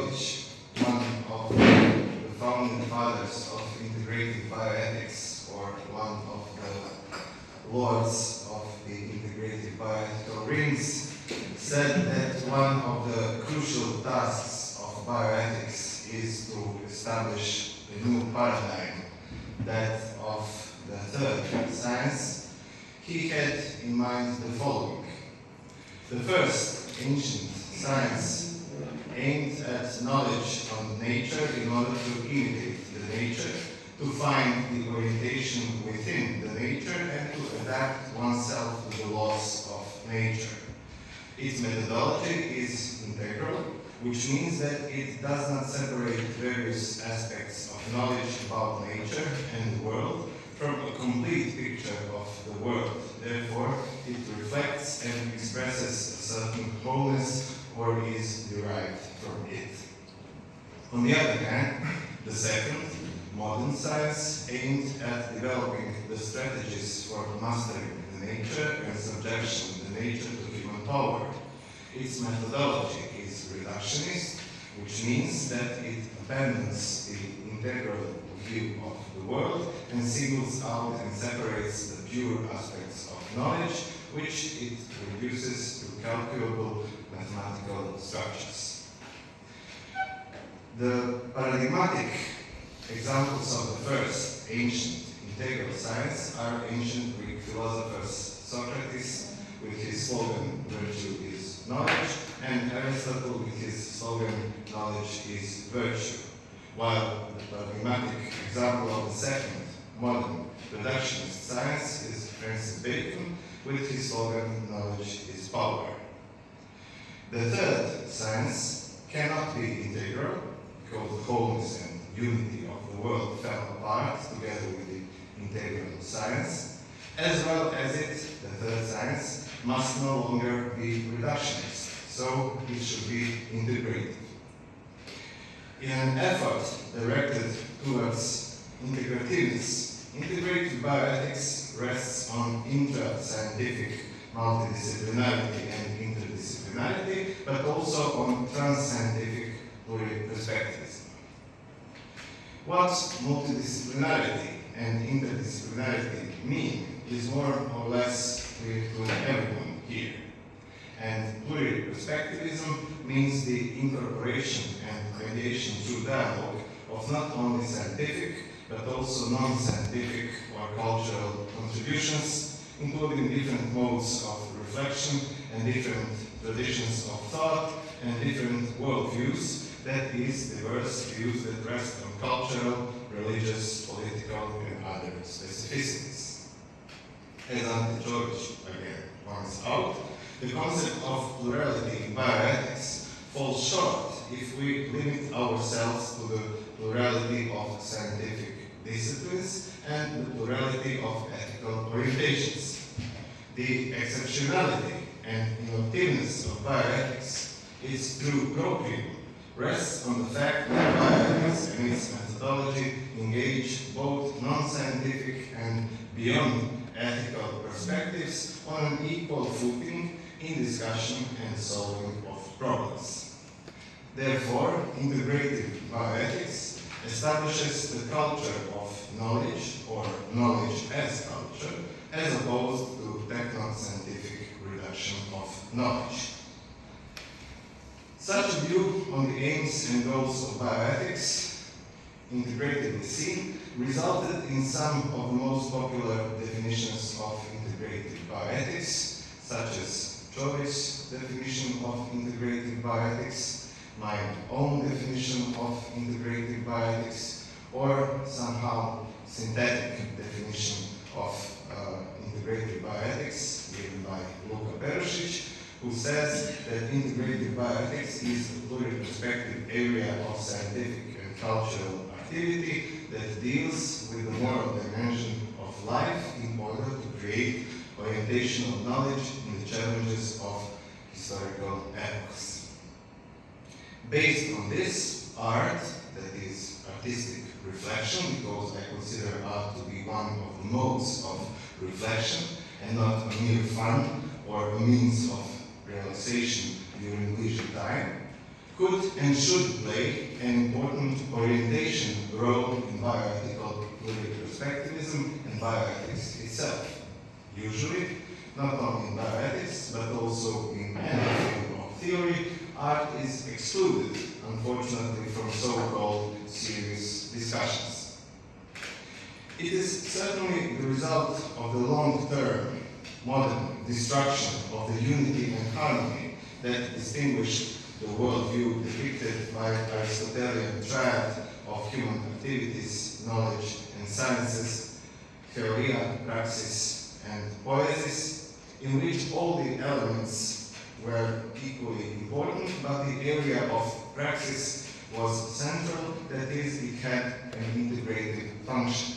Jurić, one of the founding fathers of integrated bioethics, or one of the lords of the integrated bioethical rings, said that one of the crucial tasks of bioethics is to establish a new paradigm, that of the third science. He had in mind the following. The first ancient science aimed at knowledge on nature in order to imitate the nature, to find the orientation within the nature, and to adapt oneself to the laws of nature. Its methodology is integral, which means that it does not separate various aspects of knowledge about nature and the world from a complete picture of the world. Therefore, it reflects and expresses a certain wholeness or is derived from it. On the other hand, the second, modern science, aimed at developing the strategies for mastering the nature and subjection the nature to human power. Its methodology is reductionist, which means that it abandons the integral view of the world and singles out and separates the pure aspects of knowledge, which it reduces to calculable mathematical structures. The paradigmatic examples of the first ancient integral science are ancient Greek philosophers Socrates with his slogan, "Virtue is knowledge," and Aristotle with his slogan, "Knowledge is virtue." While the paradigmatic example of the second modern reductionist science is Francis Bacon with his slogan, "Knowledge is power." The third science cannot be integral because the wholeness and unity of the world fell apart together with the integral science. As well as it, the third science, must no longer be reductionist, so it should be integrated. In an effort directed towards integrativeness, integrated bioethics rests on intra-scientific multidisciplinarity and interdisciplinarity, but also on trans-scientific pluriperspectivism. What multidisciplinarity and interdisciplinarity mean is more or less clear to everyone here. And pluriperspectivism means the incorporation and mediation through dialogue of not only scientific, but also non-scientific or cultural contributions, including different modes of reflection and different traditions of thought and different worldviews, that is, diverse views that rest on cultural, religious, political, and other specificities. As Dani Frane again points out, the concept of plurality in bioethics falls short if we limit ourselves to the plurality of scientific disciplines and the plurality of ethical orientations. The exceptionality and innovativeness of bioethics, its true proprium, rests on the fact that bioethics and its methodology engage both non-scientific and beyond ethical perspectives on an equal footing in discussion and solving of problems. Therefore, integrated bioethics establishes the culture of knowledge, or knowledge as culture, as opposed to techno-scientific reduction of knowledge. Such a view on the aims and goals of bioethics, integratedly seen, resulted in some of the most popular definitions of integrated bioethics, such as Joyce's definition of integrated bioethics, my own definition of integrated bioethics, or somehow synthetic definition of integrated bioethics given by Luka Perušić, who says that integrated bioethics is a pluriperspective area of scientific and cultural activity that deals with the moral dimension of life in order to create orientational knowledge in the challenges of historical epochs. Based on this, art, that is artistic reflection, because I consider art to be one of the modes of reflection and not a mere fun or a means of realization during leisure time, could and should play an important orientation role in bioethical political perspectivism and bioethics itself. Usually, not only in bioethics, but also in any field of theory, art is excluded, unfortunately, from so-called serious discussions. It is certainly the result of the long-term, modern destruction of the unity and harmony that distinguished the worldview depicted by Aristotelian triad of human activities, knowledge, and sciences, Theoria, Praxis, and Poiesis, in which all the elements were equally important, but the area of Praxis was central, that is, it had an integrated function.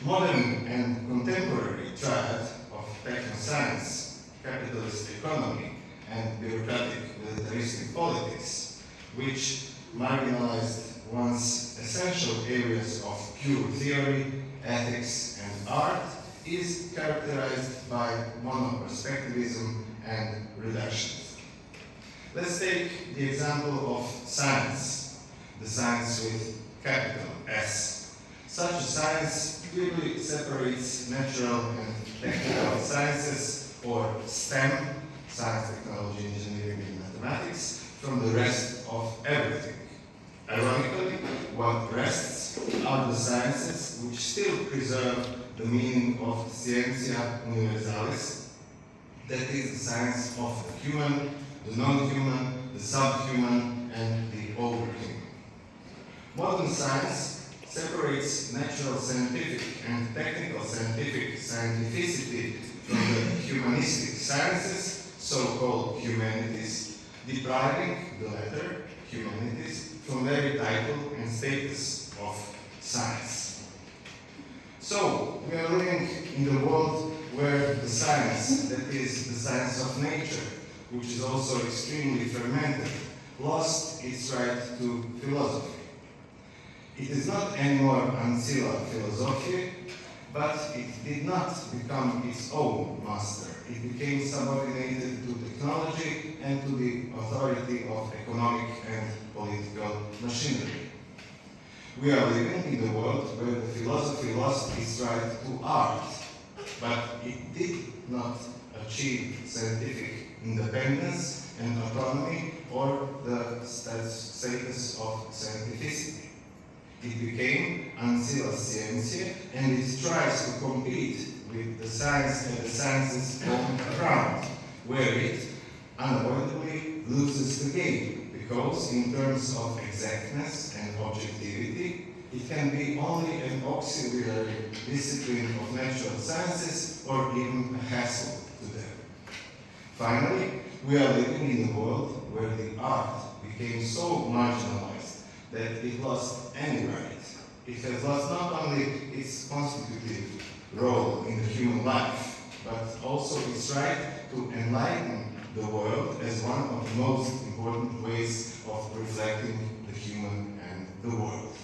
Modern and contemporary triad of technoscience, capitalist economy, and bureaucratic militaristic politics, which marginalized once essential areas of pure theory, ethics, and art, is characterized by monoperspectivism and reductionism. Let's take the example of science, the science with capital S. Such a science clearly separates natural and technical sciences, or STEM, science, technology, engineering, and mathematics, from the rest of everything. Ironically, what rests are the sciences which still preserve the meaning of scientia universalis, that is, the science of the human, the non-human, the subhuman, and the overhuman. Modern science separates natural scientific and technical scientificity from the humanistic sciences, so-called humanities, depriving the latter, humanities, from very title and status of science. So, we are living in the world where the science, that is, the science of nature, which is also extremely fragmented, lost its right to philosophy. It is not anymore ancilla philosophy, but it did not become its own master. It became subordinated to technology and to the authority of economic and political machinery. We are living in a world where the philosophy lost its right to art, but it did not achieve scientific independence and autonomy or the status of scientificity. It became ancilla scientia, and it tries to compete with the science and the science's own ground, where it unavoidably loses the game, because in terms of exactness and objectivity, it can be only an auxiliary discipline of natural sciences or even a hassle to them. Finally, we are living in a world where the art became so marginalized that it lost any right. It has lost not only its constitutive role in the human life, but also its right to enlighten the world as one of the most important ways of reflecting the human and the world.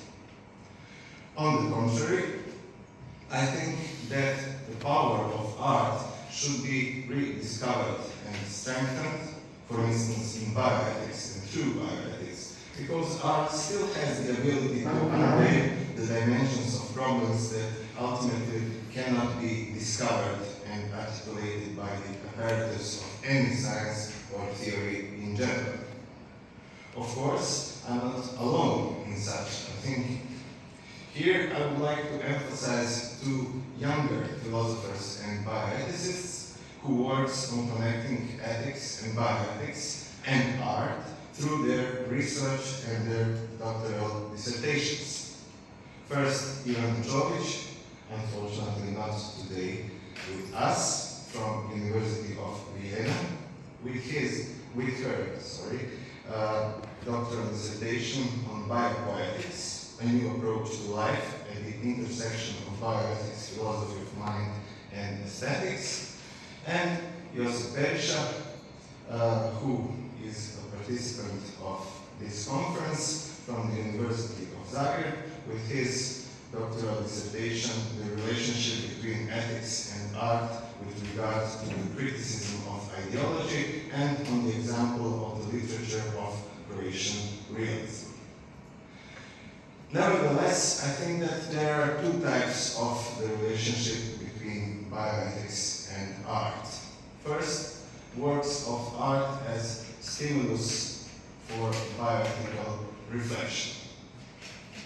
On the contrary, I think that the power of art should be rediscovered and strengthened, for instance in bioethics and true bioethics, because art still has the ability to unveil the dimensions of problems that ultimately cannot be discovered and articulated by the apparatus of any science or theory in general. Of course, I'm not alone in such a thinking. Here I would like to emphasize two younger philosophers and bioethicists who works on connecting ethics and bioethics and art through their research and their doctoral dissertations. First, Hrvoje Jurić, unfortunately not today with us, from University of Vienna, with her doctoral dissertation on biopoetics, a new approach to life at the intersection of bioethics, philosophy of mind, and aesthetics, and Hrvoje Petrića, who is a participant of this conference from the University of Zagreb, with his doctoral dissertation, the relationship between ethics and art with regard to the criticism of ideology, and on the example of the literature of Croatian realism. Nevertheless, I think that there are two types of the relationship between bioethics and art. First, works of art as stimulus for bioethical reflection.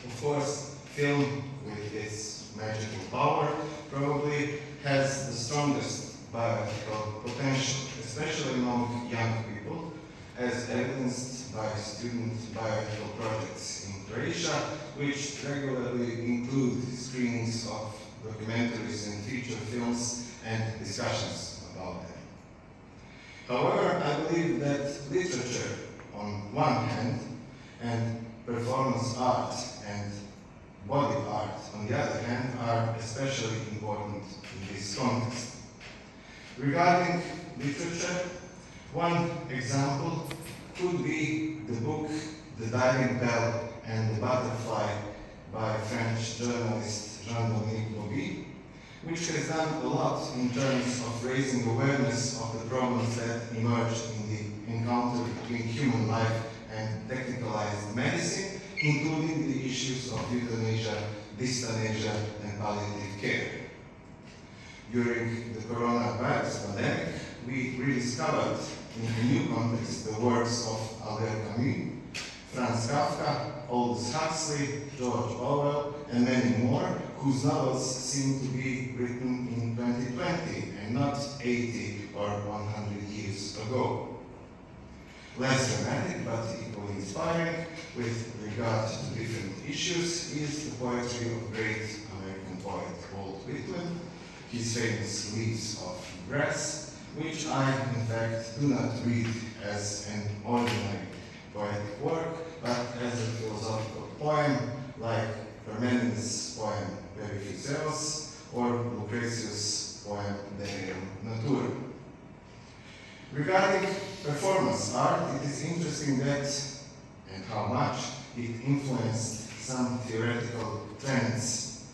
Of course, film, with its magical power, probably has the strongest bioethical potential, especially among young people, as evidenced by student bioethical projects in Croatia, which regularly include screenings of documentaries and feature films and discussions about them. However, I believe that literature on one hand and performance art and body art on the other hand are especially important in this context. Regarding literature, one example could be the book The Diving Bell and the Butterfly by French journalist Jean-Dominique Bobby, which has done a lot in terms of raising awareness of the problems that emerged in the encounter between human life and technicalized medicine, including the issues of euthanasia, dystonasia, and palliative care. During the coronavirus pandemic, we rediscovered in a new context the works of Albert Camus, Franz Kafka, Aldous Huxley, George Orwell, and many more, whose novels seem to be written in 2020 and not 80 or 100 years ago. Less dramatic but equally inspiring with regard to different issues is the poetry of great American poet Walt Whitman, his famous Leaves of Grass, which I, in fact, do not read as an ordinary poetic work, but as a philosophical poem like Parmenides' poem Periphyseos or Lucretius' poem De Rerum Natura. Regarding performance art, it is interesting that, and how much, it influenced some theoretical trends,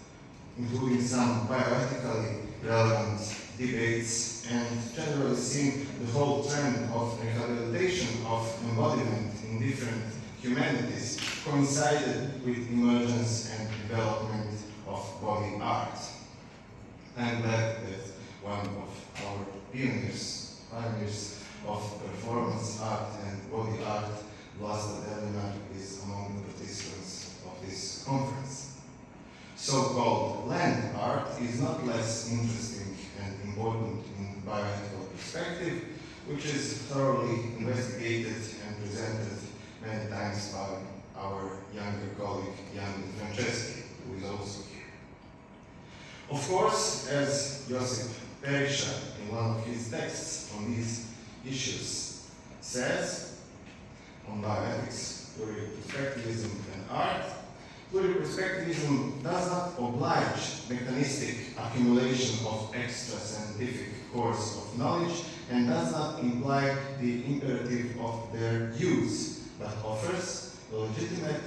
including some bioethically relevant debates, and generally seeing the whole trend of rehabilitation of embodiment in different humanities coincided with emergence and development of body art. I'm glad that one of our pioneers of performance art and body art, Vlasta Delina, is among the participants of this conference. So-called land art is not less interesting and important in bioethical perspective, which is thoroughly investigated and presented many times by our younger colleague, Dani Frane Petrića, who is also here. Of course, as Josip Perisha, in one of his texts on these issues, says, on bioethics, pluriperspectivism and art, pluriperspectivism does not oblige mechanistic accumulation of extra scientific cores of knowledge and does not imply the imperative of their use, but offers a legitimate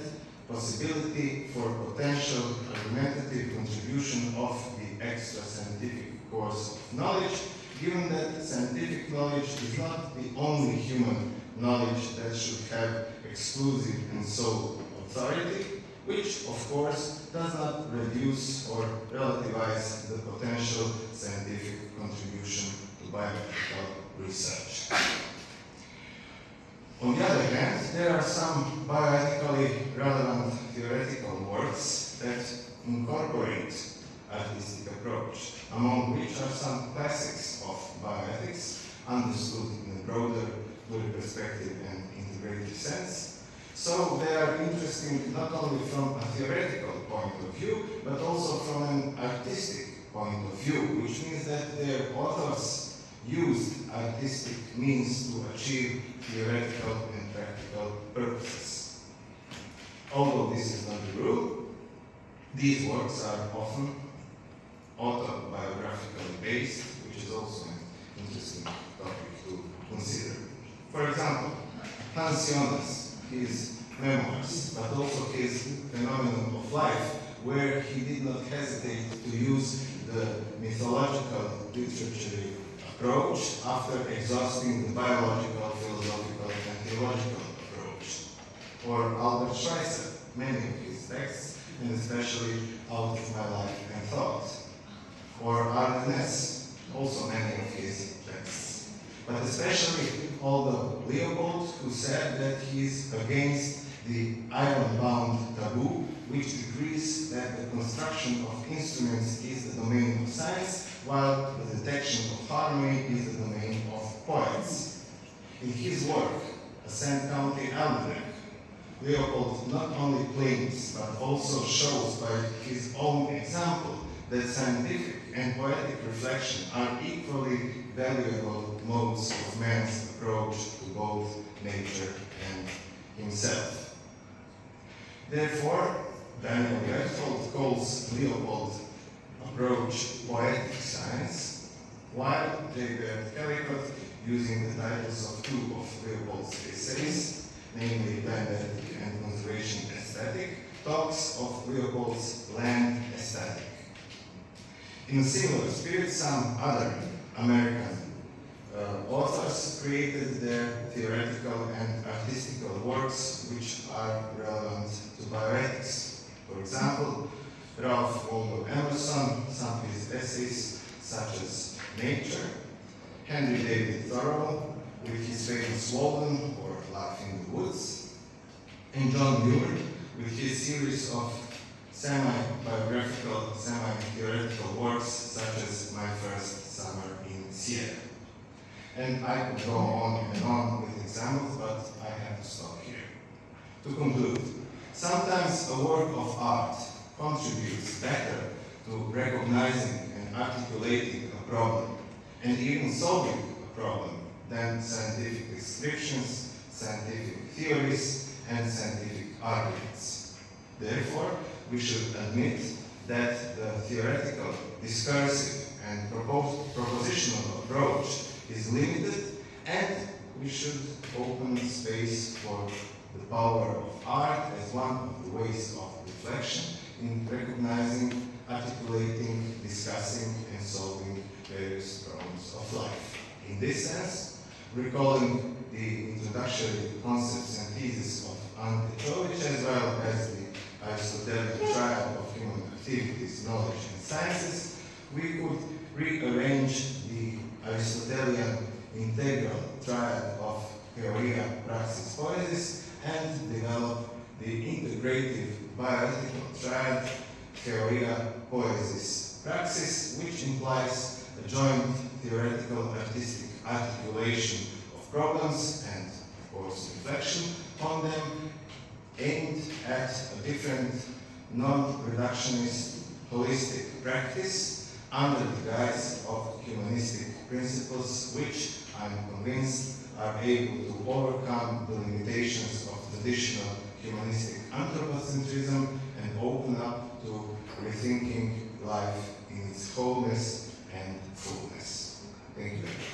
possibility for potential argumentative contribution of the extra scientific cores of knowledge, given that scientific knowledge is not the only human knowledge that should have exclusive and sole authority, which, of course, does not reduce or relativize the potential scientific contribution to bioethical research. On the other hand, there are some bioethically relevant theoretical works that incorporate artistic approach, among which are some classics of bioethics, understood in a broader, pluriperspective and integrative sense. So they are interesting not only from a theoretical point of view, but also from an artistic point of view, which means that their authors used artistic means to achieve theoretical and practical purposes. Although this is not the rule, these works are often autobiographically based, which is also an interesting topic to consider. For example, Hans Jonas, his memoirs, but also his Phenomenon of Life, where he did not hesitate to use the mythological literary approach after exhausting the biological, philosophical, and theological approach. Or Albert Schweitzer, many of his texts, and especially Out of My Life and Thought. Or Ardennes, also many of his texts. But especially Aldo Leopold, who said that he is against the iron-bound taboo, which decrees that the construction of instruments is the domain of science, while the detection of harmony is the domain of poets. In his work, Ascent County Almanac, Leopold not only claims, but also shows by his own example that scientific and poetic reflection are equally valuable modes of man's approach to both nature and himself. Therefore, Daniel Berthold calls Leopold's approach poetic science, while J.B. Kellicott, using the titles of two of Leopold's essays, namely Dialectic and Conservation Aesthetic, talks of Leopold's land aesthetic. In a similar spirit, some other American authors created their theoretical and artistical works which are relevant to bioethics. For example, Ralph Waldo Emerson, some of his essays such as Nature, Henry David Thoreau with his famous Walden or Life in the Woods, and John Muir with his series of semi-biographical, semi-theoretical works such as My First Summer in Sierra. And I could go on and on with examples, but I have to stop here. To conclude, sometimes a work of art contributes better to recognizing and articulating a problem, and even solving a problem, than scientific descriptions, scientific theories, and scientific arguments. Therefore, we should admit that the theoretical, discursive, and propositional approach is limited, and we should open space for the power of art as one of the ways of reflection in recognizing, articulating, discussing, and solving various problems of life. In this sense, recalling the introductory concepts and theses of Ante Czovic, as well as the Aristotelian triad of human activities, knowledge, and sciences, we could rearrange the Aristotelian integral triad of Theoria, Praxis, Poiesis, and develop the integrative bioethical triad Theoria, Poiesis, Praxis, which implies a joint theoretical artistic articulation of problems and, of course, reflection on them, aimed at a different, non-reductionist, holistic practice under the guise of humanistic principles, which, I'm convinced, are able to overcome the limitations of traditional humanistic anthropocentrism and open up to rethinking life in its wholeness and fullness. Thank you very much.